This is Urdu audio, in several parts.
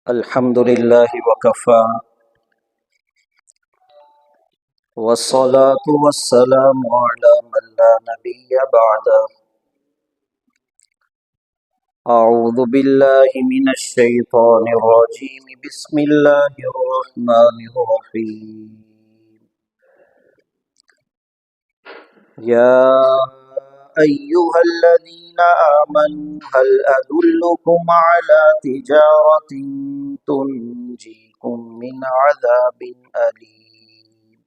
الحمد لله وكفى والصلاة والسلام على من لا نبي بعده. أعوذ بالله من الشيطان الرجيم. بسم الله الرحمن الرحيم. يا أيها الذين آمنوا هل أدلكم على تجارة تنجيكم من عذاب أليم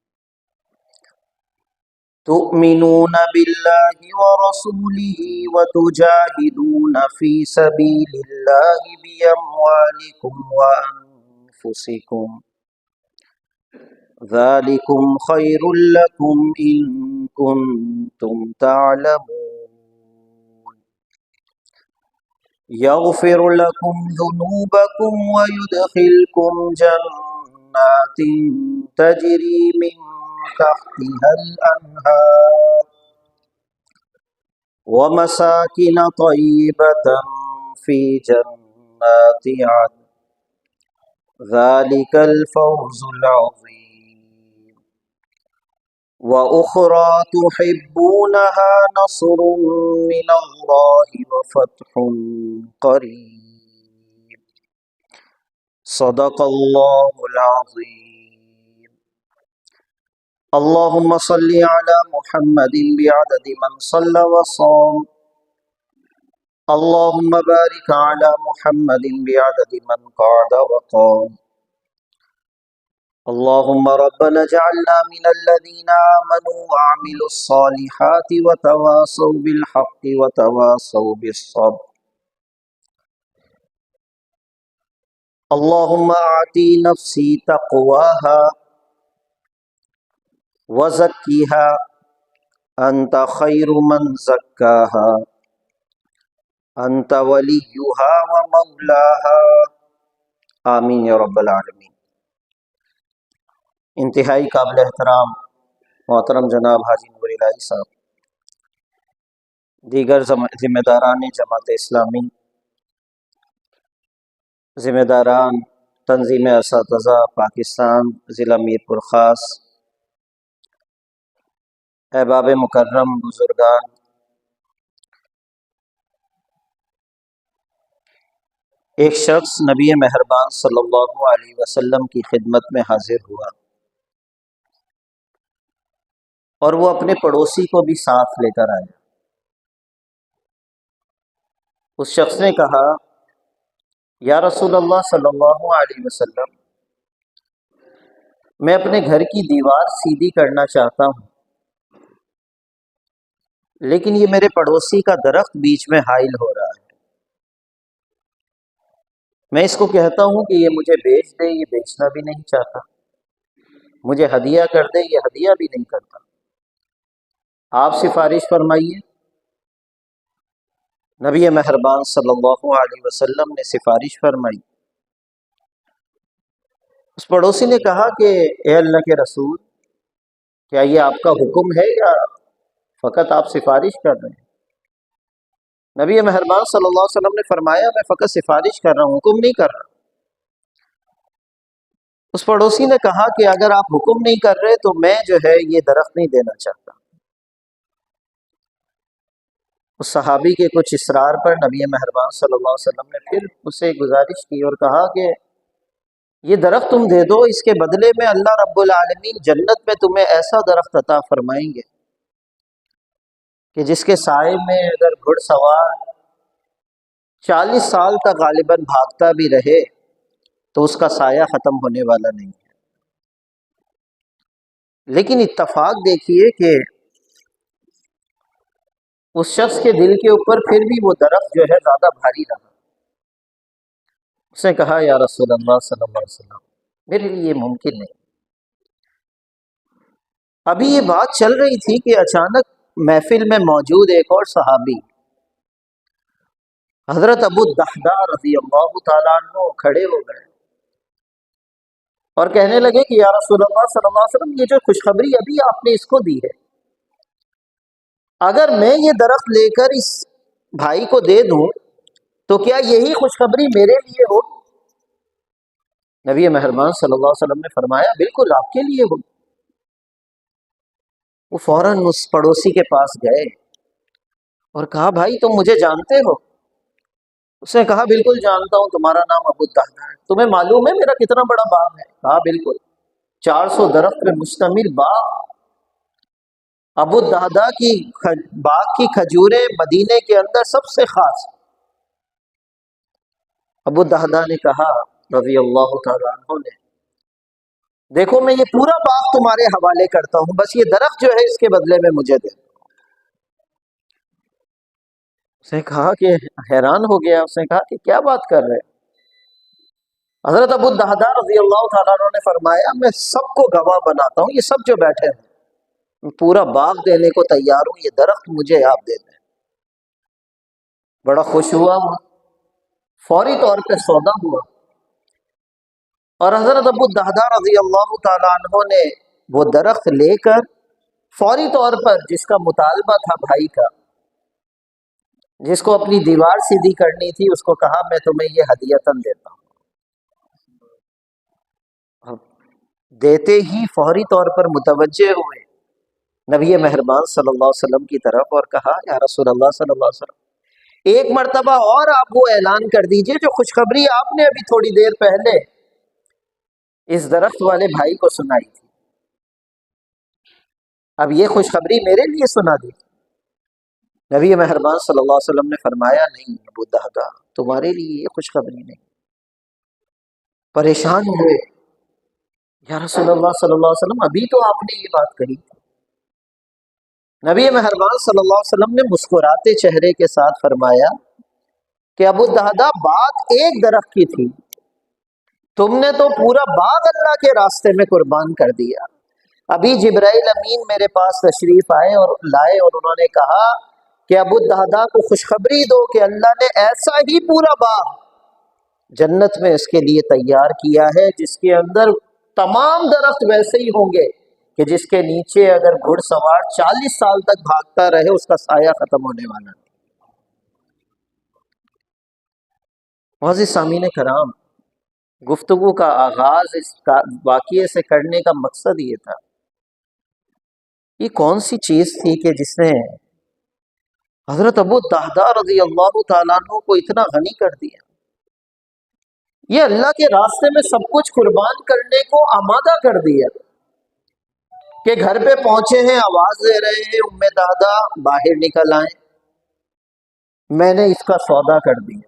تؤمنون بالله ورسوله وتجاهدون في سبيل الله بأموالكم وأنفسكم ذلكم خير لكم إن كنتم تعلمون يغفر لكم ذنوبكم ويدخلكم جنات تجري من تحتها الأنهار ومساكن طيبة في جنات عدن ذلك الفوز العظيم وأخرى تحبونها نصر من الله وفتح قريب صدق الله العظيم. اللهم صل على محمد بعدد من صلى وصام. اللهم بارك على محمد بعدد من قعد وقام. اللهم ربنا اجعلنا من الذين آمنوا وعملوا الصالحات وتواصوا بالحق وتواصوا بالصبر. اللهم آت نفسي تقواها وزكها أنت خير من زكاها أنت وليها ومولاها آمین یا رب العالمین. انتہائی قابل احترام محترم جناب حاجی نور الہی صاحب، دیگر ذمہ داران جماعت اسلامی، ذمہ داران تنظیم اساتذہ پاکستان ضلع میرپور خاص، احباب مکرم بزرگان، ایک شخص نبی مہربان صلی اللہ علیہ وسلم کی خدمت میں حاضر ہوا اور وہ اپنے پڑوسی کو بھی ساتھ لے کر آیا. اس شخص نے کہا، یا رسول اللہ صلی اللہ علیہ وسلم، میں اپنے گھر کی دیوار سیدھی کرنا چاہتا ہوں، لیکن یہ میرے پڑوسی کا درخت بیچ میں حائل ہو رہا ہے. میں اس کو کہتا ہوں کہ یہ مجھے بیچ دے، یہ بیچنا بھی نہیں چاہتا. مجھے ہدیہ کر دے، یہ ہدیہ بھی نہیں کرتا. آپ سفارش فرمائیے. نبی مہربان صلی اللہ علیہ وسلم نے سفارش فرمائی. اس پڑوسی نے کہا کہ اے اللہ کے رسول، کیا یہ آپ کا حکم ہے یا فقط آپ سفارش کر رہے ہیں؟ نبی مہربان صلی اللہ علیہ وسلم نے فرمایا، میں فقط سفارش کر رہا ہوں، حکم نہیں کر رہا. اس پڑوسی نے کہا کہ اگر آپ حکم نہیں کر رہے تو میں جو ہے یہ درخت نہیں دینا چاہتا. اس صحابی کے کچھ اصرار پر نبی مہربان صلی اللہ علیہ وسلم نے پھر اسے گزارش کی اور کہا کہ یہ درخت تم دے دو، اس کے بدلے میں اللہ رب العالمین جنت میں تمہیں ایسا درخت عطا فرمائیں گے کہ جس کے سائے میں اگر گھڑ سوار 40 سال تک غالباً بھاگتا بھی رہے تو اس کا سایہ ختم ہونے والا نہیں ہے. لیکن اتفاق دیکھیے کہ اس شخص کے دل کے اوپر پھر بھی وہ درخت جو ہے زیادہ بھاری رہا. اس نے کہا، یا رسول اللہ صلی اللہ علیہ وسلم، میرے لیے یہ ممکن نہیں. ابھی یہ بات چل رہی تھی کہ اچانک محفل میں موجود ایک اور صحابی حضرت ابو الدحداء رضی اللہ تعالیٰ عنہ کھڑے ہو گئے اور کہنے لگے کہ یا رسول اللہ صلی اللہ علیہ وسلم، یہ جو خوشخبری ابھی آپ نے اس کو دی ہے، اگر میں یہ درخت لے کر اس بھائی کو دے دوں تو کیا یہی خوشخبری میرے لیے ہو؟ نبی مہربان صلی اللہ علیہ وسلم نے فرمایا بالکل آپ کے لیے ہو۔ وہ فوراً اس پڑوسی کے پاس گئے اور کہا بھائی تم مجھے جانتے ہو؟ اس نے کہا بالکل جانتا ہوں، تمہارا نام ابو الدہداء ہے، تمہیں معلوم ہے میرا کتنا بڑا باغ ہے؟ کہا بالکل، 400 درخت پہ مشتمل باغ، ابو الدہداء کی باغ کی کھجوریں مدینے کے اندر سب سے خاص۔ ابو الدہداء نے کہا رضی اللہ تعالیٰ عنہ نے، دیکھو میں یہ پورا باغ تمہارے حوالے کرتا ہوں، بس یہ درخت جو ہے اس کے بدلے میں مجھے دے۔ اس نے کہا کہ حیران ہو گیا، اس نے کہا کہ کیا بات کر رہے ہیں؟ حضرت ابو الدہداء رضی اللہ تعالیٰ عنہ نے فرمایا میں سب کو گواہ بناتا ہوں، یہ سب جو بیٹھے ہیں میں پورا باغ دینے کو تیار ہوں، یہ درخت مجھے آپ دے دیں۔ بڑا خوش ہوا، فوری طور پہ سودا ہوا، اور حضرت ابو الدہداء رضی اللہ تعالیٰ عنہ نے وہ درخت لے کر فوری طور پر جس کا مطالبہ تھا بھائی کا، جس کو اپنی دیوار سیدھی کرنی تھی، اس کو کہا میں تمہیں یہ ہدیۃً دیتا ہوں۔ دیتے ہی فوری طور پر متوجہ ہوئے نبی مہربان صلی اللہ علیہ وسلم کی طرف اور کہا یا رسول اللہ صلی اللہ علیہ وسلم، ایک مرتبہ اور آپ وہ اعلان کر دیجئے جو خوشخبری آپ نے ابھی تھوڑی دیر پہلے اس درخت والے بھائی کو سنائی تھی، اب یہ خوشخبری میرے لیے سنا دی۔ نبی مہربان صلی اللہ علیہ وسلم نے فرمایا نہیں ابو الدہداء، تمہارے لیے یہ خوشخبری نہیں۔ پریشان ہوئے، یا رسول اللہ صلی اللہ علیہ وسلم ابھی تو آپ نے یہ بات کہی تھی۔ نبی مہربان صلی اللہ علیہ وسلم نے مسکراتے چہرے کے ساتھ فرمایا کہ ابو الدہداء بات ایک درخت کی تھی، تم نے تو پورا باغ اللہ کے راستے میں قربان کر دیا۔ ابھی جبرائیل امین میرے پاس تشریف آئے اور انہوں نے کہا کہ ابو الدہداء کو خوشخبری دو کہ اللہ نے ایسا ہی پورا باغ جنت میں اس کے لیے تیار کیا ہے جس کے اندر تمام درخت ویسے ہی ہوں گے کہ جس کے نیچے اگر گھڑ سوار 40 سال تک بھاگتا رہے اس کا سایہ ختم ہونے والا نہیں۔ معزز سامعین کرام، گفتگو کا آغاز اس واقعے سے کرنے کا مقصد یہ تھا، یہ کون سی چیز تھی کہ جس نے حضرت ابو الدہداء رضی اللہ تعالیٰ عنہ کو اتنا غنی کر دیا؟ یہ اللہ کے راستے میں سب کچھ قربان کرنے کو آمادہ کر دیا کہ گھر پہ پہنچے ہیں، آواز دے رہے ہیں ام دادا باہر نکل آئیں، میں نے اس کا سودا کر دیا۔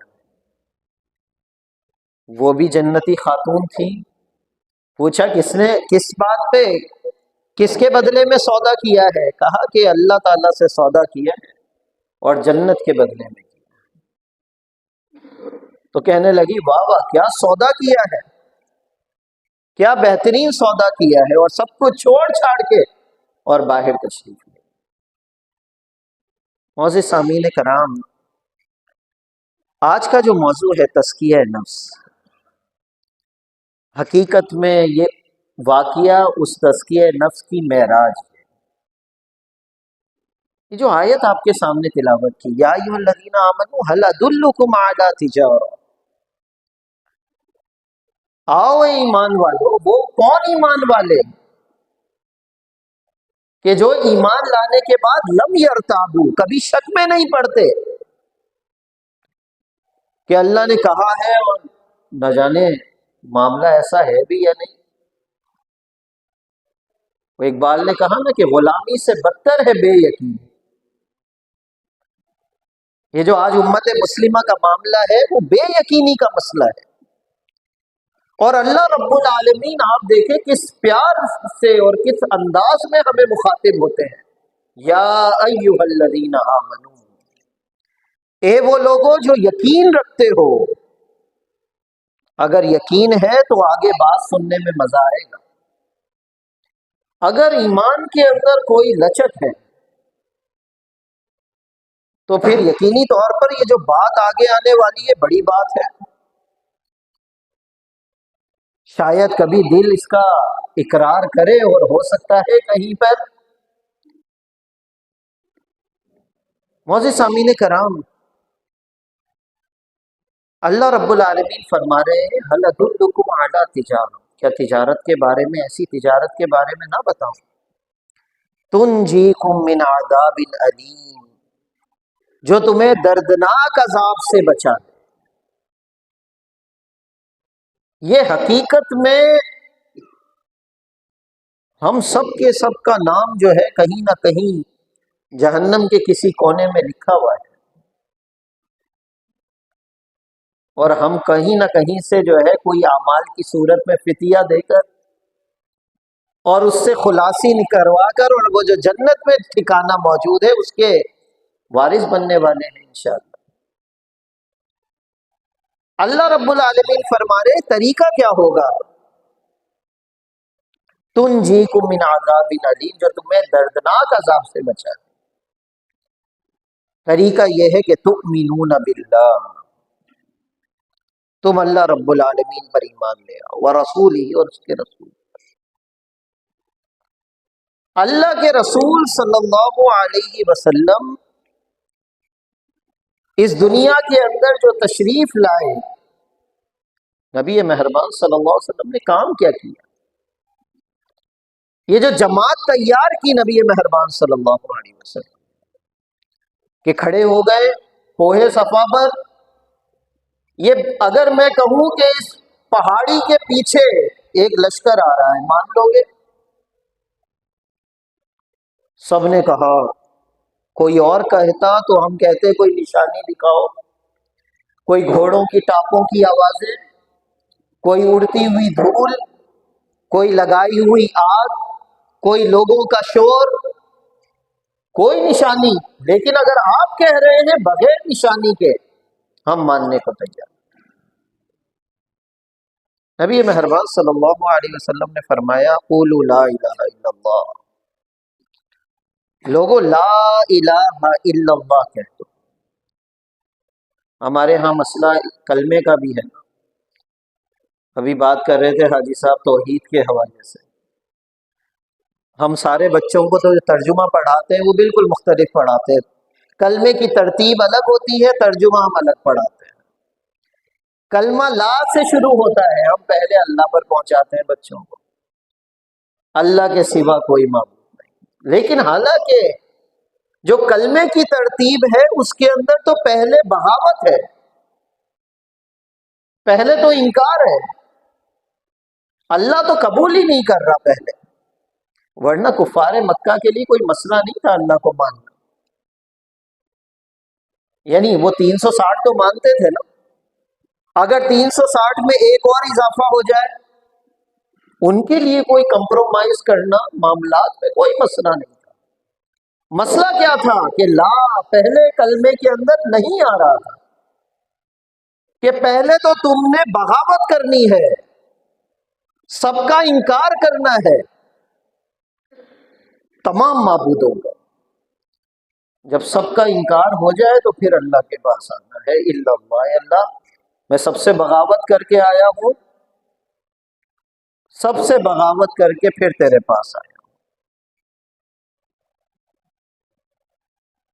وہ بھی جنتی خاتون تھی، پوچھا کس بات پہ، کس کے بدلے میں سودا کیا ہے؟ کہا کہ اللہ تعالیٰ سے سودا کیا ہے اور جنت کے بدلے میں کیا۔ تو کہنے لگی واہ واہ، کیا سودا کیا ہے، کیا بہترین سودا کیا ہے، اور سب کچھ چھوڑ چھاڑ کے اور باہر تشریف لے۔ معزز سامعین کرام، آج کا جو موضوع ہے تزکیہ نفس، حقیقت میں یہ واقعہ اس تزکیہ نفس کی معراج ہے۔ یہ جو آیت آپ کے سامنے تلاوت کی، یا ایھا الذین آمنوا ھل ادلکم علی تجارہ، آؤ اے ایمان والو، وہ کون ایمان والے کہ جو ایمان لانے کے بعد لم یرتابوا، کبھی شک میں نہیں پڑتے کہ اللہ نے کہا ہے اور نہ جانے معاملہ ایسا ہے بھی یا نہیں۔ وہ اقبال نے کہا نا کہ غلامی سے بدتر ہے بے یقین۔ یہ جو آج امت مسلمہ کا معاملہ ہے وہ بے یقینی کا مسئلہ ہے، اور اللہ رب العالمین آپ دیکھیں کس پیار سے اور کس انداز میں ہمیں مخاطب ہوتے ہیں، یا ایھا الذین آمنو، اے وہ لوگوں جو یقین رکھتے ہو۔ اگر یقین ہے تو آگے بات سننے میں مزہ آئے گا، اگر ایمان کے اندر کوئی لچک ہے تو پھر یقینی طور پر یہ جو بات آگے آنے والی ہے بڑی بات ہے۔ شاید کبھی دل اس کا اقرار کرے اور ہو سکتا ہے کہیں پر۔ معزز سامعین کرام، اللہ رب العالمین فرما رہے ہیں ہل ادلکم علی تجارہ، کیا تجارت کے بارے میں، ایسی تجارت کے بارے میں نہ بتاؤں تنجیکم من عذاب علیم، جو تمہیں دردناک عذاب سے بچا دے۔ یہ حقیقت میں ہم سب کے سب کا نام جو ہے کہیں نہ کہیں جہنم کے کسی کونے میں لکھا ہوا ہے، اور ہم کہیں نہ کہیں سے جو ہے کوئی اعمال کی صورت میں فتیہ دے کر اور اس سے خلاصی نکلوا کر، اور وہ جو جنت میں ٹھکانہ موجود ہے اس کے وارث بننے والے ہیں انشاءاللہ۔ اللہ رب العالمین فرما رہے طریقہ کیا ہوگا، تنجیکم من عذاب علیم، جو تمہیں دردناک عذاب سے بچائے۔ طریقہ یہ ہے کہ تؤمنون باللہ، تم اللہ رب العالمین پر ایمان لے آؤ، ورسولہ، اور اس کے رسول، اللہ کے رسول صلی اللہ علیہ وسلم اس دنیا کے اندر جو تشریف لائے، نبی مہربان صلی اللہ علیہ وسلم نے کام کیا کیا، یہ جو جماعت تیار کی نبی مہربان صلی اللہ علیہ وسلم کہ کھڑے ہو گئے کوہ صفا پر، یہ اگر میں کہوں کہ اس پہاڑی کے پیچھے ایک لشکر آ رہا ہے، مان لو گے؟ سب نے کہا، کوئی اور کہتا تو ہم کہتے کوئی نشانی دکھاؤ، کوئی گھوڑوں کی ٹاپوں کی آوازیں، کوئی اڑتی ہوئی دھول، کوئی لگائی ہوئی آگ، کوئی لوگوں کا شور، کوئی نشانی۔ لیکن اگر آپ کہہ رہے ہیں بغیر نشانی کے، ہم ماننے کو تیار۔ نبی مہربان صلی اللہ علیہ وسلم نے فرمایا قولوا لا الہ الا اللہ، لوگو لا الہ الا اللہ کہہ دو۔ ہمارے ہاں مسئلہ کلمے کا بھی ہے، ابھی بات کر رہے تھے حاجی صاحب توحید کے حوالے سے۔ ہم سارے بچوں کو تو جو ترجمہ پڑھاتے ہیں وہ بالکل مختلف پڑھاتے ہیں، کلمے کی ترتیب الگ ہوتی ہے، ترجمہ ہم الگ پڑھاتے ہیں۔ کلمہ لا سے شروع ہوتا ہے، ہم پہلے اللہ پر پہنچاتے ہیں بچوں کو، اللہ کے سوا کوئی معبود نہیں۔ لیکن حالانکہ جو کلمے کی ترتیب ہے اس کے اندر تو پہلے بغاوت ہے، پہلے تو انکار ہے، اللہ تو قبول ہی نہیں کر رہا پہلے، ورنہ کفار مکہ کے لیے کوئی مسئلہ نہیں تھا اللہ کو ماننا، یعنی وہ 360 تو مانتے تھے نا، اگر 360 میں ایک اور اضافہ ہو جائے ان کے لیے کوئی کمپرومائز کرنا معاملات میں کوئی مسئلہ نہیں تھا۔ مسئلہ کیا تھا کہ لا پہلے کلمے کے اندر نہیں آ رہا تھا، کہ پہلے تو تم نے بغاوت کرنی ہے، سب کا انکار کرنا ہے تمام معبودوں کا۔ جب سب کا انکار ہو جائے تو پھر اللہ کے پاس آنا ہے، الا اللہ، اللہ میں سب سے بغاوت کر کے آیا ہوں، سب سے بغاوت کر کے پھر تیرے پاس آیا ہوں۔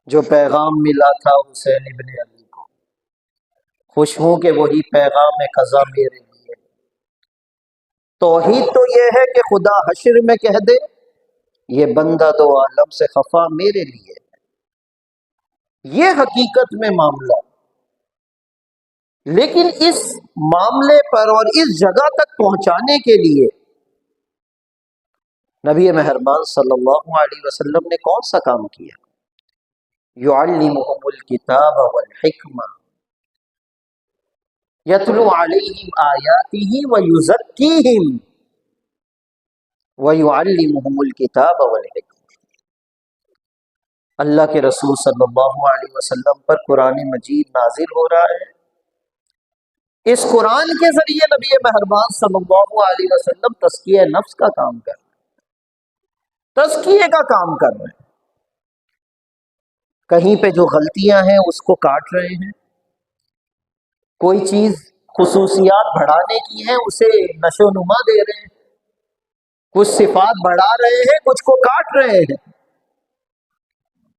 جو پیغام ملا تھا حسین ابن علی کو، خوش ہوں کہ وہی پیغام قضا میرے لیے۔ توحید تو یہ ہے کہ خدا حشر میں کہہ دے یہ بندہ دو عالم سے خفا میرے لیے، یہ حقیقت میں معاملہ۔ لیکن اس معاملے پر اور اس جگہ تک پہنچانے کے لیے نبی مہربان صلی اللہ علیہ وسلم نے کون سا کام کیا؟ یعلمہم الکتاب والحکمہ یتلو علیہم آیاتہ ویزکیہم ویعلمہم الکتاب والحکمہ۔ اللہ کے رسول صلی اللہ علیہ وسلم پر قرآن مجید نازل ہو رہا ہے، اس قرآن کے ذریعے نبی مہربان صلی اللہ علیہ وسلم تزکیہ نفس کا کام کر رہے ہیں، تزکیے کا کام کر رہے ہیں، کہیں پہ جو غلطیاں ہیں اس کو کاٹ رہے ہیں، کوئی چیز خصوصیات بڑھانے کی ہیں اسے نشو و نما دے رہے ہیں، کچھ صفات بڑھا رہے ہیں کچھ کو کاٹ رہے ہیں،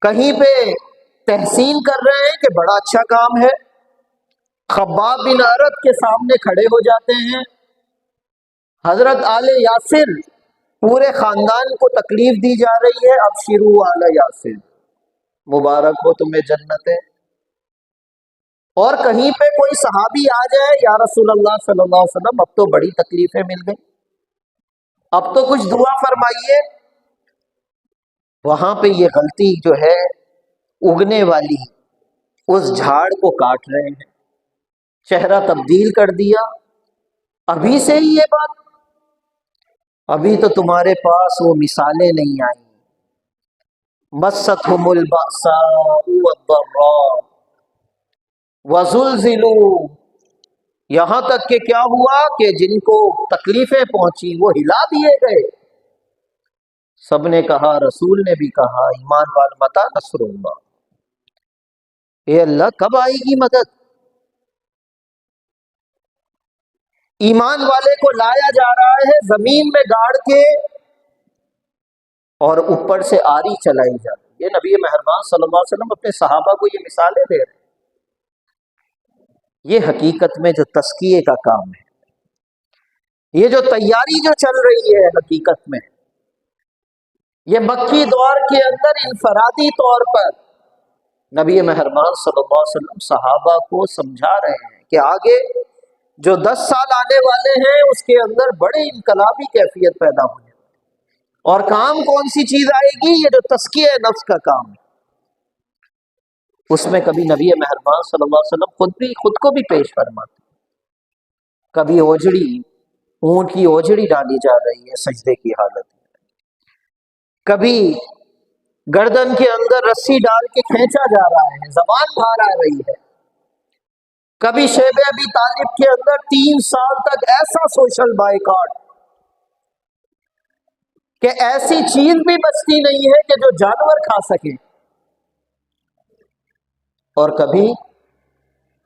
کہیں پہ تحسین کر رہے ہیں کہ بڑا اچھا کام ہے، خباب بن عرب کے سامنے کھڑے ہو جاتے ہیں. حضرت آل یاسر، پورے خاندان کو تکلیف دی جا رہی ہے. اب شروع آل یاسر، مبارک ہو تمہیں جنت ہے. اور کہیں پہ کوئی صحابی آ جائے، یا رسول اللہ صلی اللہ علیہ وسلم اب تو بڑی تکلیفیں مل گئی، اب تو کچھ دعا فرمائیے. وہاں پہ یہ غلطی جو ہے، اگنے والی اس جھاڑ کو کاٹ رہے ہیں، چہرہ تبدیل کر دیا. ابھی سے ہی یہ بات، ابھی تو تمہارے پاس وہ مثالیں نہیں آئیں. مستہم البأساء والضراء وزلزلوا، یہاں تک کہ کیا ہوا کہ جن کو تکلیفیں پہنچی وہ ہلا دیے گئے. سب نے کہا، رسول نے بھی کہا، ایمان وال متا نصر اللہ، اے اللہ کب آئے گی مدد. ایمان والے کو لایا جا رہا ہے زمین میں گاڑ کے، اور اوپر سے آری چلائی جا رہی ہے. یہ نبی مہربان صلی اللہ علیہ وسلم اپنے صحابہ کو یہ مثالیں دے رہے ہیں. یہ حقیقت میں جو تزکیے کا کام ہے، یہ جو تیاری جو چل رہی ہے، حقیقت میں یہ مکی دور کے اندر انفرادی طور پر نبی مہربان صلی اللہ علیہ وسلم صحابہ کو سمجھا رہے ہیں کہ آگے جو 10 سال آنے والے ہیں اس کے اندر بڑے انقلابی کیفیت پیدا ہوئی. اور کام کون سی چیز آئے گی؟ یہ جو تزکیہ نفس کا کام ہے. اس میں کبھی نبی مہربان صلی اللہ علیہ وسلم خود کو بھی پیش فرماتے. کبھی اوجڑی، اونٹ کی اوجڑی ڈالی جا رہی ہے سجدے کی حالت میں، کبھی گردن کے اندر رسی ڈال کے کھینچا جا رہا ہے، زبان باہر آ رہی ہے. کبھی شیب ابی طالب کے اندر 3 سال تک ایسا سوشل بائیکاٹ کہ ایسی چیز بھی بچتی نہیں ہے کہ جو جانور کھا سکے. اور کبھی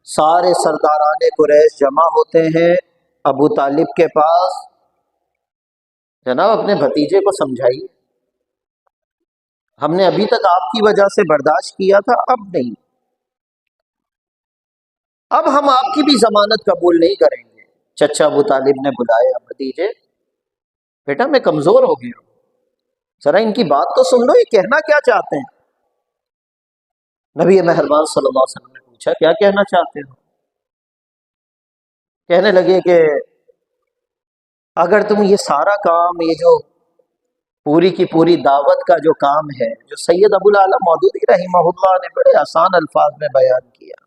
سارے سرداران قریش جمع ہوتے ہیں ابو طالب کے پاس، جناب اپنے بھتیجے کو سمجھائیے، ہم نے ابھی تک آپ کی وجہ سے برداشت کیا تھا، اب نہیں، اب ہم آپ کی بھی ضمانت قبول نہیں کریں گے. چچا ابو طالب نے بلایا، بھتیجے بیٹا میں کمزور ہو گیا ہوں، ذرا ان کی بات تو سن لو، یہ کہنا کیا چاہتے ہیں. نبی مہربان صلی اللہ علیہ وسلم نے پوچھا، کیا کہنا چاہتے ہو؟ کہنے لگے کہ اگر تم یہ سارا کام، یہ جو پوری کی پوری دعوت کا جو کام ہے، جو سید ابو العالی مودودی رحمہ اللہ نے بڑے آسان الفاظ میں بیان کیا،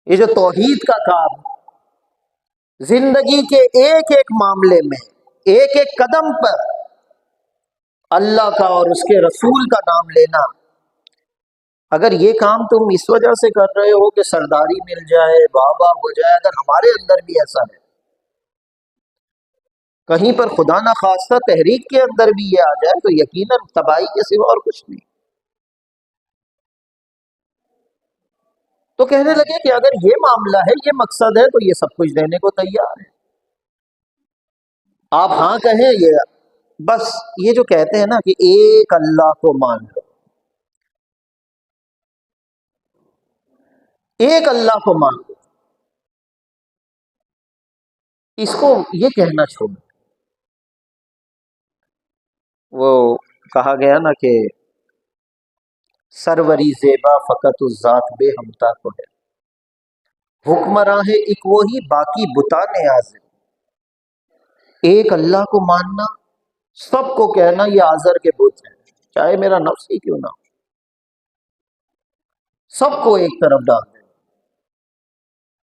یہ جو توحید کا کام، زندگی کے ایک ایک معاملے میں، ایک ایک قدم پر اللہ کا اور اس کے رسول کا نام لینا، اگر یہ کام تم اس وجہ سے کر رہے ہو کہ سرداری مل جائے، بابا ہو جائے، اگر ہمارے اندر بھی ایسا ہے، کہیں پر خدا نہ خواستہ تحریک کے اندر بھی یہ آ جائے، تو یقیناً تباہی کے سوا اور کچھ نہیں. تو کہنے لگے کہ اگر یہ معاملہ ہے، یہ مقصد ہے، تو یہ سب کچھ دینے کو تیار ہے. آپ ہاں کہیں، یہ بس یہ جو کہتے ہیں نا کہ ایک اللہ کو مان لو، ایک اللہ کو مان لو، اس کو یہ کہنا چھوڑ. وہ کہا گیا نا کہ سروری زیبا فقط اس ذات بے ہمتا کو ہے، حکمراں ہے ایک وہی باقی بتا نیاز ہے. ایک اللہ کو ماننا، سب کو کہنا یہ آزر کے بت ہیں، چاہے میرا نفس ہی کیوں نہ ہو، سب کو ایک طرف ڈال دیں.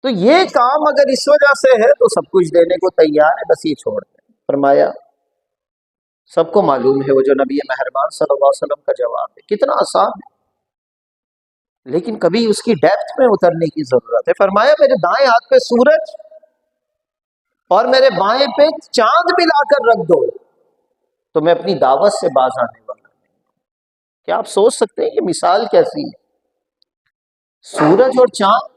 تو یہ کام اگر اس وجہ سے ہے تو سب کچھ دینے کو تیار ہے، بس یہ چھوڑ دیں. فرمایا سب کو معلوم ہے وہ جو نبی مہربان صلی اللہ علیہ وسلم کا جواب ہے، کتنا آسان ہے، لیکن کبھی اس کی ڈیپتھ میں اترنے کی ضرورت ہے. فرمایا میرے دائیں ہاتھ پہ سورج اور میرے بائیں پہ چاند بھی لا کر رکھ دو تو میں اپنی دعوت سے باز آنے والا ہوں. کیا آپ سوچ سکتے ہیں یہ مثال کیسی ہے؟ سورج اور چاند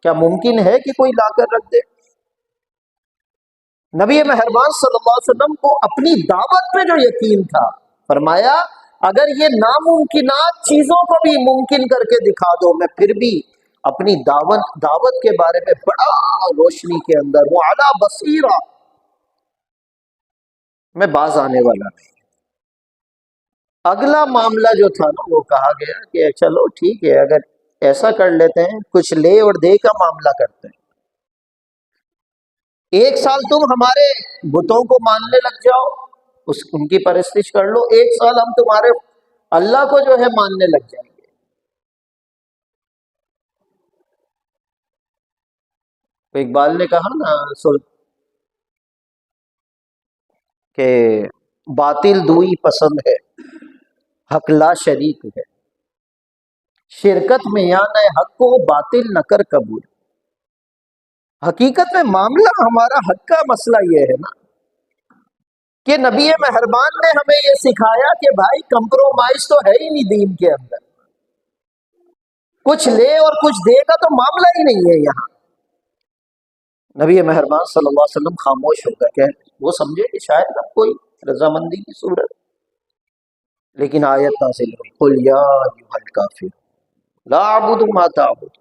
کیا ممکن ہے کہ کوئی لا کر رکھ دے؟ نبی مہربان صلی اللہ علیہ وسلم کو اپنی دعوت پہ جو یقین تھا، فرمایا اگر یہ ناممکنات چیزوں کو بھی ممکن کر کے دکھا دو، میں پھر بھی اپنی دعوت کے بارے میں بڑا روشنی کے اندر، وہ علی بصیرہ، میں باز آنے والا نہیں۔ اگلا معاملہ جو تھا نا، وہ کہا گیا کہ چلو ٹھیک ہے، اگر ایسا کر لیتے ہیں، کچھ لے اور دے کا معاملہ کرتے ہیں، 1 سال تم ہمارے بتوں کو ماننے لگ جاؤ، ان کی پرستش کر لو، 1 سال ہم تمہارے اللہ کو جو ہے ماننے لگ جائیں گے۔ تو اقبال نے کہا نا کہ باطل دوئی پسند ہے، حق لا شریک ہے، شرکت میں یا نہ حق کو باطل نہ کر قبول۔ حقیقت میں معاملہ ہمارا حق کا مسئلہ یہ ہے نا کہ نبی مہربان نے ہمیں یہ سکھایا کہ بھائی کمپرومائز تو ہے ہی نہیں دین کے اندر، کچھ لے اور کچھ دے کا تو معاملہ ہی نہیں ہے یہاں۔ نبی مہربان صلی اللہ علیہ وسلم خاموش ہو گئے کہ وہ سمجھے کہ شاید اب کوئی رضامندی کی صورت، لیکن آیت نازل ہوئی، قل یا ایھا الکافر لا اعبد ما تعبد،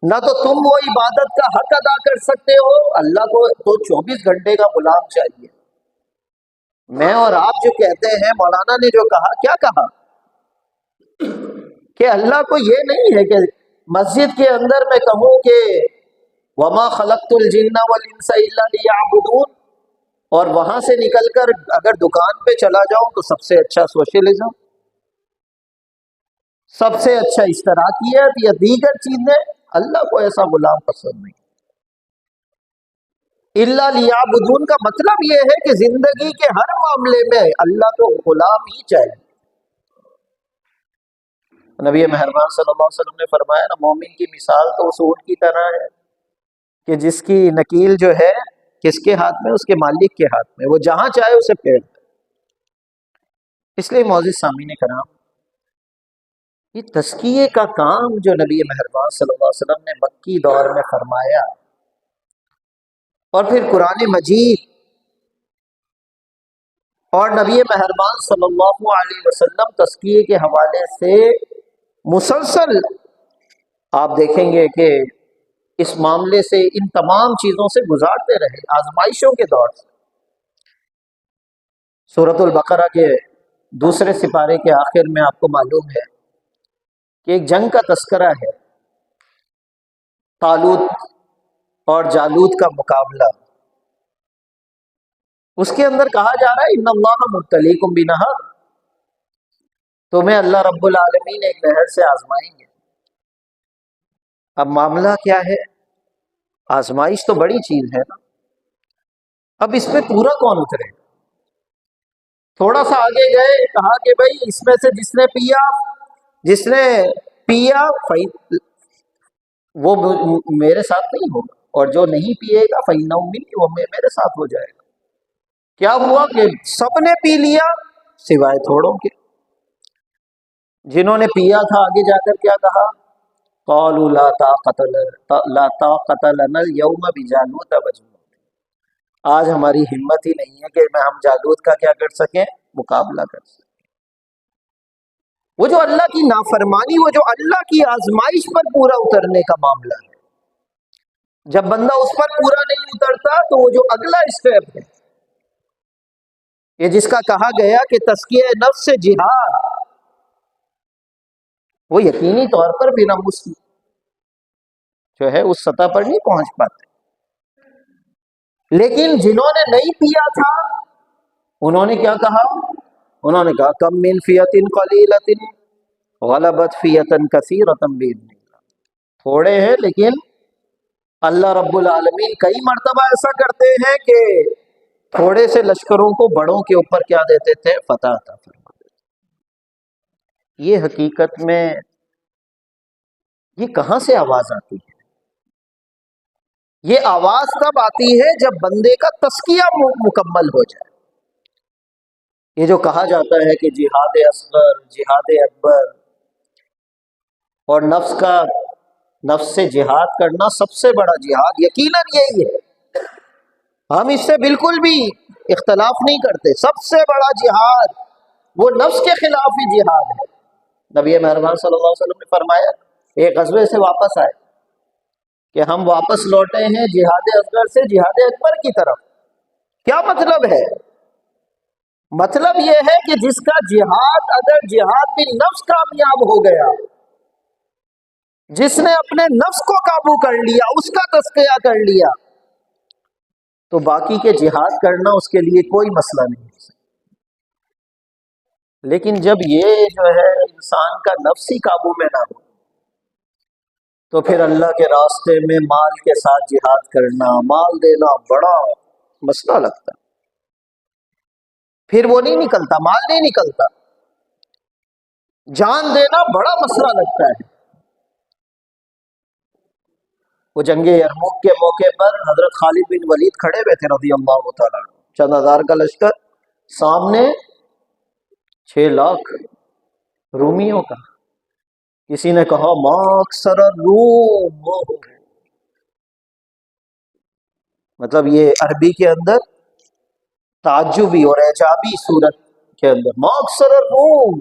نہ تو تم وہ عبادت کا حق ادا کر سکتے ہو، اللہ کو تو 24 گھنٹے کا غلام چاہیے۔ میں اور آپ جو کہتے ہیں، مولانا نے جو کہا، کیا کہا کہ اللہ کو یہ نہیں ہے کہ مسجد کے اندر میں کہوں کہ وما خلقت الجن والانس الا لیعبدون، اور وہاں سے نکل کر اگر دکان پہ چلا جاؤں تو سب سے اچھا سوشلزم، سب سے اچھا اشتراکیت یا دیگر چیزیں، اللہ کو ایسا غلام پسند نہیں۔ الا لیعبدون کا مطلب یہ ہے کہ زندگی کے ہر معاملے میں اللہ کو غلام ہی چاہیے۔ نبی مہربان صلی اللہ علیہ وسلم نے فرمایا نا، مومن کی مثال تو اس اونٹ کی طرح ہے کہ جس کی نکیل جو ہے کس کے ہاتھ میں؟ اس کے مالک کے ہاتھ میں، وہ جہاں چاہے اسے پھیر دے۔ اس لیے معزز سامعین کرام، یہ تزکیے کا کام جو نبی مہربان صلی اللہ علیہ وسلم نے مکی دور میں فرمایا، اور پھر قرآن مجید اور نبی مہربان صلی اللہ علیہ وسلم تزکیے کے حوالے سے مسلسل آپ دیکھیں گے کہ اس معاملے سے، ان تمام چیزوں سے گزارتے رہے، آزمائشوں کے دور سے۔ سورۃ البقرہ کے 2 سپارے کے آخر میں آپ کو معلوم ہے کہ ایک جنگ کا تذکرہ ہے، طالوت اور جالوت کا مقابلہ۔ اس کے اندر کہا جا رہا ہے ان اللہ مبتلیکم بنہر، تمہیں اللہ رب العالمین ایک نہر سے آزمائیں گے۔ اب معاملہ کیا ہے؟ آزمائش تو بڑی چیز ہے نا، اب اس پہ پورا کون اترے؟ تھوڑا سا آگے گئے، کہا کہ بھائی اس میں سے جس نے پیا وہ میرے ساتھ نہیں ہوگا، اور جو نہیں پیے گا فإنہ منی، وہ میرے ساتھ ہو جائے گا۔ کیا ہوا کہ سب نے پی لیا سوائے تھوڑوں کے۔ جنہوں نے پیا تھا آگے جا کر کیا کہا؟ قالوا لا طاقت لنا اليوم بجالوت وجنود، آج ہماری ہمت ہی نہیں ہے کہ ہم جالوت کا کیا کر سکیں؟ مقابلہ کر سکیں۔ وہ جو اللہ کی نافرمانی، وہ جو اللہ کی آزمائش پر پورا اترنے کا معاملہ ہے، جب بندہ اس پر پورا نہیں اترتا تو وہ جو اگلا اسٹیپ ہے، یہ جس کا کہا گیا کہ تزکیہ نفس سے جہاد، وہ یقینی طور پر بنا مسلم جو ہے اس سطح پر نہیں پہنچ پاتے۔ لیکن جنہوں نے نہیں پیا تھا، انہوں نے کیا کہا؟ انہوں نے کہا کم من فیۃ قلیلۃ غلبت فیۃ کثیرۃ باذن اللہ، تھوڑے ہیں لیکن اللہ رب العالمین کئی مرتبہ ایسا کرتے ہیں کہ تھوڑے سے لشکروں کو بڑوں کے اوپر کیا دیتے تھے؟ فتح عطا فرما دیتے۔ یہ حقیقت میں یہ کہاں سے آواز آتی ہے؟ یہ آواز تب آتی ہے جب بندے کا تزکیہ مکمل ہو جائے۔ یہ جو کہا جاتا ہے کہ جہاد اصغر، جہاد اکبر، اور نفس سے جہاد کرنا سب سے بڑا جہاد، یقیناً یہی ہے، ہم اس سے بالکل بھی اختلاف نہیں کرتے۔ سب سے بڑا جہاد وہ نفس کے خلاف ہی جہاد ہے۔ نبی مہربان صلی اللہ علیہ وسلم نے فرمایا ایک غزوے سے واپس آئے کہ ہم واپس لوٹے ہیں جہاد اصغر سے جہاد اکبر کی طرف. کیا مطلب ہے؟ مطلب یہ ہے کہ جس کا جہاد اگر جہاد بھی نفس کامیاب ہو گیا، جس نے اپنے نفس کو قابو کر لیا، اس کا تزکیہ کر لیا، تو باقی کے جہاد کرنا اس کے لیے کوئی مسئلہ نہیں ہے. لیکن جب یہ جو ہے انسان کا نفس ہی قابو میں نہ ہو، تو پھر اللہ کے راستے میں مال کے ساتھ جہاد کرنا، مال دینا بڑا مسئلہ لگتا. پھر وہ نہیں نکلتا، مال نہیں نکلتا، جان دینا بڑا مسئلہ لگتا ہے. وہ جنگ یرموک کے موقع پر حضرت خالد بن ولید کھڑے ہوئے تھے رضی اللہ تعالیٰ عنہ، چند ہزار کا لشکر، سامنے 6 لاکھ رومیوں کا. کسی نے کہا ما اکثر الروم، مطلب یہ عربی کے اندر تعجبی اور اعجابی صورت کے اندر، ما اکثر الروم،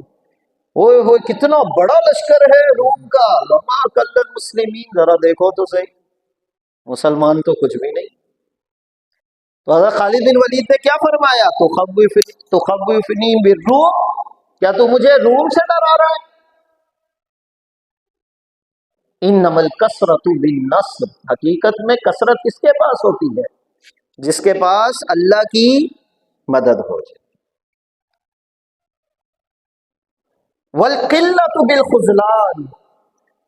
اوئے ہوئے کتنا بڑا لشکر ہے روم کا، وما کل المسلمین، ذرا دیکھو تو صحیح، مسلمان تو کچھ بھی نہیں. تو حضرت خالد بن ولید نے کیا فرمایا؟ تخوفنی بالروم، کیا تو مجھے روم سے ڈرا رہا ہے؟ انما الکثرۃ بالنصر، حقیقت میں کثرت کس کے پاس ہوتی ہے؟ جس کے پاس اللہ کی مدد ہو جائے. والقلۃ بالخذلان،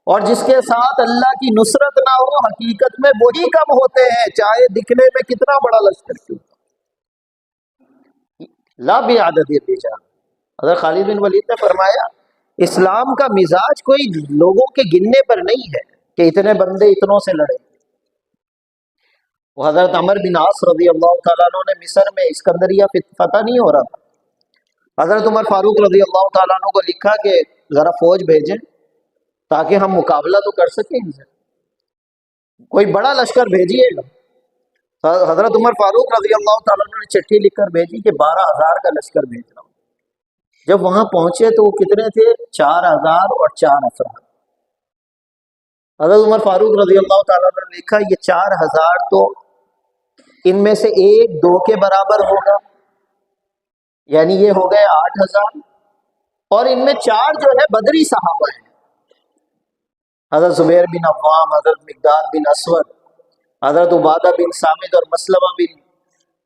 اور جس کے ساتھ اللہ کی نصرت نہ ہو، حقیقت میں وہی کم ہوتے ہیں، چاہے دکھنے میں کتنا بڑا لشکر کیوں. لا بعدد الرجال، حضرت خالد بن ولید نے فرمایا اسلام کا مزاج کوئی لوگوں کے گننے پر نہیں ہے کہ اتنے بندے اتنوں سے لڑیں. وہ حضرت عمر بن عاص رضی اللہ تعالیٰ عنہ نے مصر میں اسکندریہ فتح نہیں ہو رہا تھا، حضرت عمر فاروق رضی اللہ تعالیٰ عنہ کو لکھا کہ ذرا فوج بھیجیں تاکہ ہم مقابلہ تو کر سکیں ان سے، کوئی بڑا لشکر بھیجیے گا. حضرت عمر فاروق رضی اللہ تعالیٰ عنہ نے چٹھی لکھ کر بھیجی کہ 12,000 کا لشکر بھیج رہا ہوں. جب وہاں پہنچے تو وہ کتنے تھے؟ 4,000 اور 4 افراد. حضرت عمر فاروق رضی اللہ تعالیٰ عنہ نے لکھا یہ 4,000 تو ان میں سے 1-2 کے برابر ہوگا، یعنی یہ ہو گئے 8,000، اور ان میں 4 جو ہے بدری صحابہ ہیں، حضرت زبیر بن عوام، حضرت مقداد بن اسود، حضرت عبادہ بن صامت اور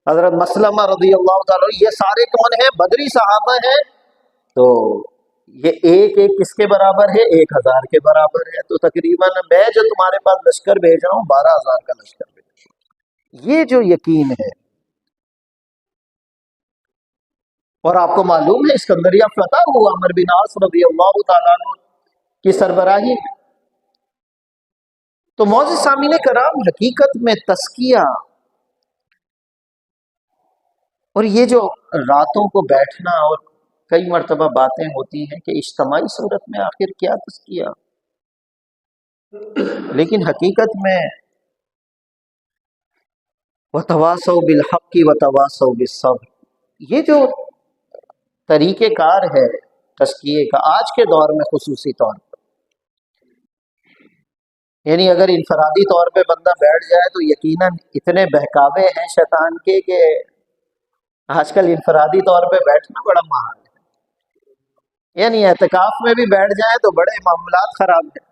حضرت مسلمہ رضی اللہ تعالیٰ. یہ سارے کون ہیں؟ بدری صحابہ ہیں. تو یہ ایک کس کے برابر ہے؟ 1,000 کے برابر ہے. تو تقریباً میں جو تمہارے پاس لشکر بھیج رہا ہوں 12,000 کا لشکر بھیج رہا ہوں. یہ جو یقین ہے، اور آپ کو معلوم ہے اسکندریہ فتح ہوا عمر بن عاص رضی اللہ تعالیٰ عنہ کی سربراہی. تو معزز سامعین کرام، حقیقت میں تزکیہ اور یہ جو راتوں کو بیٹھنا اور کئی مرتبہ باتیں ہوتی ہیں کہ اجتماعی صورت میں آخر کیا تزکیہ، لیکن حقیقت میں وتواصوا بالحق وتواصوا بالصبر، یہ جو طریقہ کار ہے تزکیے کا آج کے دور میں خصوصی طور پر، یعنی اگر انفرادی طور پہ بندہ بیٹھ جائے تو یقیناً اتنے بہکاوے ہیں شیطان کے کہ آج کل انفرادی طور پہ بیٹھنا بڑا محال ہے. یعنی اعتکاف میں بھی بیٹھ جائیں تو بڑے معاملات خراب ہیں.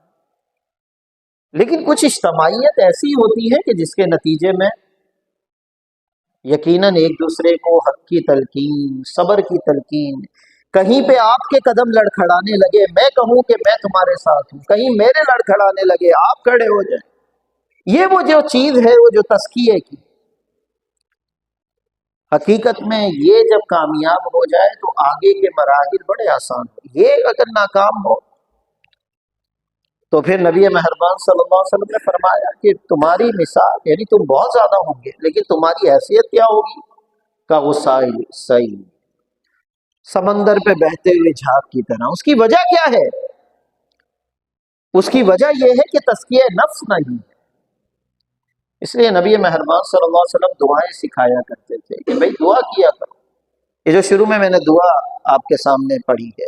لیکن کچھ اجتماعیت ایسی ہوتی ہے کہ جس کے نتیجے میں یقیناً ایک دوسرے کو حق کی تلقین، صبر کی تلقین، کہیں پہ آپ کے قدم لڑکھڑانے لگے میں کہوں کہ میں تمہارے ساتھ ہوں، کہیں میرے لڑکھڑانے لگے آپ کھڑے ہو جائیں، یہ وہ جو چیز ہے، وہ جو تزکیے کی حقیقت میں یہ جب کامیاب ہو جائے تو آگے کے مراحل بڑے آسان ہو. یہ اگر ناکام ہو تو پھر نبی مہربان صلی اللہ علیہ وسلم نے فرمایا کہ تمہاری مثال، یعنی تم بہت زیادہ ہوں گے لیکن تمہاری حیثیت کیا ہوگی؟ کا غسائل سیل، سمندر پہ بہتے ہوئے جھاگ کی طرح. اس کی وجہ کیا ہے؟ اس کی وجہ یہ ہے کہ تزکیہ نفس نہیں ہے. اس لیے نبی مہربان صلی اللہ علیہ وسلم دعائیں سکھایا کرتے تھے کہ بھئی دعا کیا کرو. یہ جو شروع میں نے دعا آپ کے سامنے پڑھی ہے،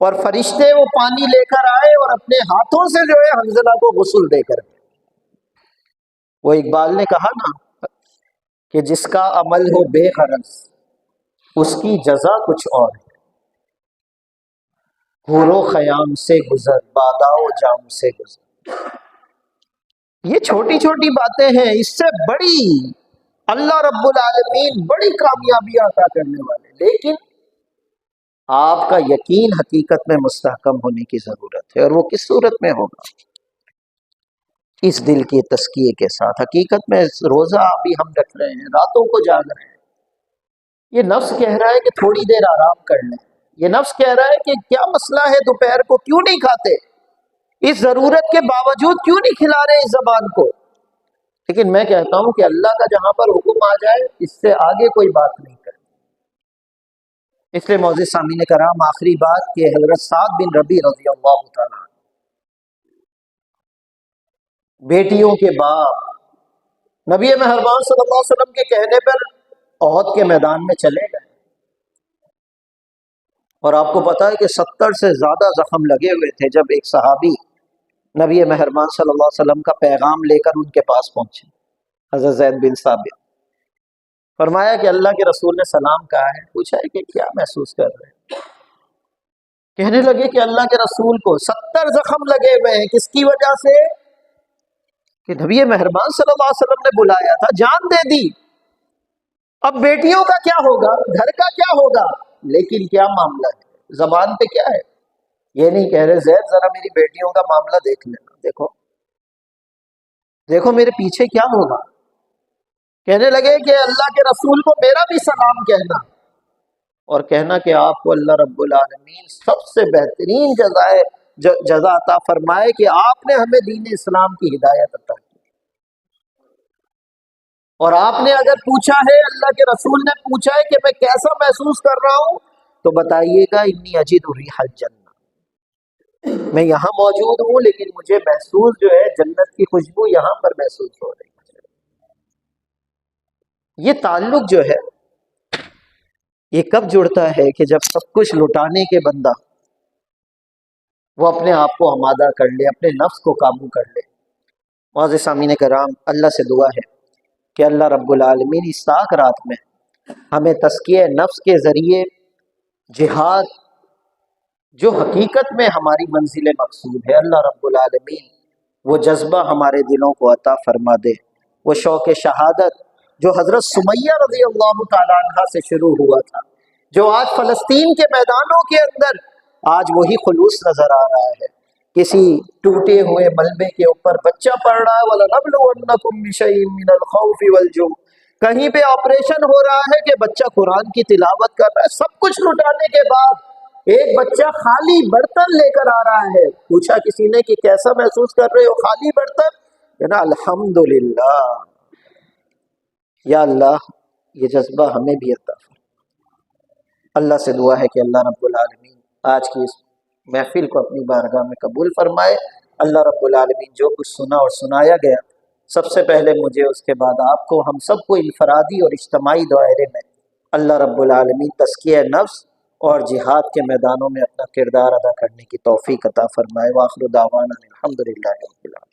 اور فرشتے وہ پانی لے کر آئے اور اپنے ہاتھوں سے جو ہے حنزلہ کو غسل دے کر گئے۔ وہ اقبال نے کہا نا کہ جس کا عمل ہو بے غرض اس کی جزا کچھ اور ہے، حور و خیام سے گزر بادا و جام سے گزر۔ یہ چھوٹی چھوٹی باتیں ہیں، اس سے بڑی اللہ رب العالمین بڑی کامیابیاں عطا کرنے والے، لیکن آپ کا یقین حقیقت میں مستحکم ہونے کی ضرورت ہے۔ اور وہ کس صورت میں ہوگا؟ اس دل کے تزکیے کے ساتھ۔ حقیقت میں روزہ ابھی ہم رکھ رہے ہیں، راتوں کو جاگ رہے ہیں، یہ نفس کہہ رہا ہے کہ تھوڑی دیر آرام کر لیں، یہ نفس کہہ رہا ہے کہ کیا مسئلہ ہے دوپہر کو کیوں نہیں کھاتے، اس ضرورت کے باوجود کیوں نہیں کھلا رہے اس زبان کو۔ لیکن میں کہتا ہوں کہ اللہ کا جہاں پر حکم آ جائے اس سے آگے کوئی بات نہیں کرے۔ اس لیے معزز سامعین کرام، آخری بات کہ حضرت سعد بن ربیع رضی اللہ تعالیٰ، بیٹیوں کے باپ، نبی مہربان صلی اللہ علیہ وسلم کے کہنے پر احد کے میدان میں چلے گئے، اور آپ کو پتا ہے کہ 70 سے زیادہ زخم لگے ہوئے تھے جب ایک صحابی نبی مہربان صلی اللہ علیہ وسلم کا پیغام لے کر ان کے پاس پہنچے، حضرت زید بن ثابت۔ فرمایا کہ اللہ کے رسول نے سلام کہا ہے، پوچھا ہے کہ کیا محسوس کر رہے ہیں؟ کہنے لگے کہ اللہ کے رسول کو 70 زخم لگے ہوئے ہیں، کس کی وجہ سے؟ کہ نبی مہربان صلی اللہ علیہ وسلم نے بلایا تھا، جان دے دی، اب بیٹیوں کا کیا ہوگا، گھر کا کیا ہوگا؟ لیکن کیا معاملہ ہے، زبان پہ کیا ہے؟ یہ نہیں کہہ رہے زید ذرا میری بیٹیوں کا معاملہ دیکھ لینا، دیکھو دیکھو میرے پیچھے کیا ہوگا۔ کہنے لگے کہ اللہ کے رسول کو میرا بھی سلام کہنا، اور کہنا کہ آپ کو اللہ رب العالمین سب سے بہترین جزا عطا فرمائے کہ آپ نے ہمیں دین اسلام کی ہدایت عطا کی۔ اور آپ نے اگر پوچھا ہے، اللہ کے رسول نے پوچھا ہے کہ میں کیسا محسوس کر رہا ہوں، تو بتائیے گا انی اجد ریح الجنہ، میں یہاں موجود ہوں لیکن مجھے محسوس جو ہے جنت کی خوشبو یہاں پر محسوس ہو رہی ہے۔ یہ تعلق جو ہے یہ کب جڑتا ہے؟ کہ جب سب کچھ لٹانے کے بندہ وہ اپنے آپ کو آمادہ کر لے، اپنے نفس کو قابو کر لے۔ معزز سامعین کرام، اللہ سے دعا ہے کہ اللہ رب العالمین اس طاق رات میں ہمیں تزکیہ نفس کے ذریعے جہاد جو حقیقت میں ہماری منزل مقصود ہے، اللہ رب العالمین وہ جذبہ ہمارے دلوں کو عطا فرما دے، وہ شوق شہادت جو حضرت سمیہ رضی اللہ تعالیٰ عنہ سے شروع ہوا تھا، جو آج فلسطین کے میدانوں کے اندر آج وہی خلوص نظر آ رہا ہے۔ کسی ٹوٹے ہوئے ملبے کے اوپر بچہ پڑھ رہا ہے، وَلَنَبْلُوَنَّكُمْ بِشَيْءٍ مِّنَ الْخَوْفِ وَالْجُوعِ، کہیں پہ آپریشن ہو رہا ہے کہ بچہ قرآن کی تلاوت کر رہا ہے، سب کچھ لٹانے کے بعد ایک بچہ خالی برتن لے کر آ رہا ہے۔ پوچھا کسی نے کہ کیسا محسوس کر رہے ہو؟ خالی برتن؟ کہنا الحمدللہ، یا اللہ یہ جذبہ ہمیں بھی عطا فرما۔ اللہ سے دعا ہے کہ اللہ رب العالمین آج کی اس محفل کو اپنی بارگاہ میں قبول فرمائے۔ اللہ رب العالمین جو کچھ سنا اور سنایا گیا، سب سے پہلے مجھے، اس کے بعد آپ کو، ہم سب کو انفرادی اور اجتماعی دائرے میں اللہ رب العالمین تزکیہ نفس اور جہاد کے میدانوں میں اپنا کردار ادا کرنے کی توفیق عطا فرمائے۔ وآخر دعوانا الحمدللہ رب العالمین۔